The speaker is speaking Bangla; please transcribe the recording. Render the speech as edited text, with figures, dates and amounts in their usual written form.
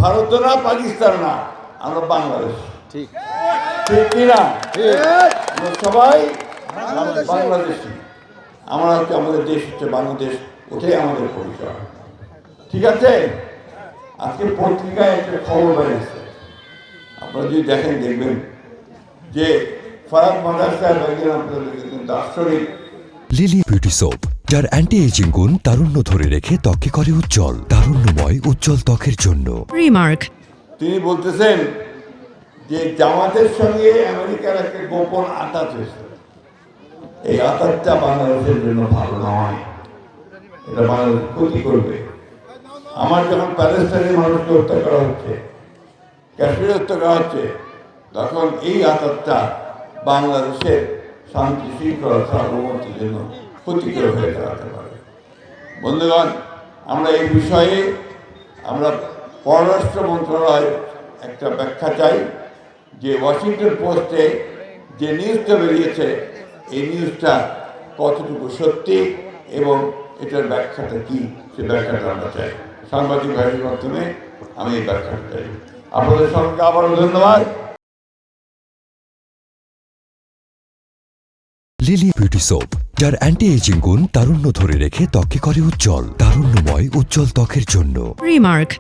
ভারত না, পাকিস্তান না, আমরা বাংলাদেশ। ঠিক ঠিক কিনা? আমরা সবাই বাংলাদেশি। আমরা হচ্ছে, আমাদের দেশ হচ্ছে বাংলাদেশ, ওটাই আমাদের পরিচয়। ঠিক আছে? আজকে পত্রিকায় একটা খবর বেরিয়েছে, আপনারা যদি দেখেন দেখবেন যে ফারাক মাদার সাহেব একজন আপনাদের দার্শনিক। লিলি বিউটি সোপ, যার অ্যান্টি এজিং গুণ তারুণ্য ধরে রেখে ত্বকে করে উজ্জ্বল, তারুণ্যময় উজ্জ্বল ত্বকের জন্য। রিমার্ক। তিনি বলতেছেন যে জামাতের সঙ্গে আমেরিকার একটা গোপন আতাত হয়েছে। এই আতাতটা বাংলাদেশের জন্য ভালো নয়, এটা বাংলাদেশ ক্ষতি করবে। আমার যখন প্যালেস্টাইনের মানুষকে হত্যা করা হচ্ছে, কাশ্মীরে হত্যা করা হচ্ছে, তখন এই আতাতটা বাংলাদেশের শান্তি শৃঙ্খলা সার্বভৌমত্বের জন্য ক্ষতিকর হয়ে দাঁড়াতে পারে। বন্ধুগণ, আমরা এই বিষয়ে আমরা পররাষ্ট্র মন্ত্রণালয় একটা ব্যাখ্যা চাই যে ওয়াশিংটন পোস্টে যে নিউজটা বেরিয়েছে, এই নিউজটা কতটুকু সত্যি এবং এটার ব্যাখ্যাটা কী, সে ব্যাখ্যাটা আমরা চাই। সাংবাদিক ভাইয়ের মাধ্যমে আমি এই ব্যাখ্যাটা চাই। আপনাদের সঙ্গে আবারও ধন্যবাদ। লিলি বিউটি সোপ, যার অ্যান্টি এজিং গুণ তারুণ্য ধরে রেখে ত্বকে করে উজ্জ্বল, তারুণ্যময় উজ্জ্বল ত্বকের জন্য। রিমার্ক।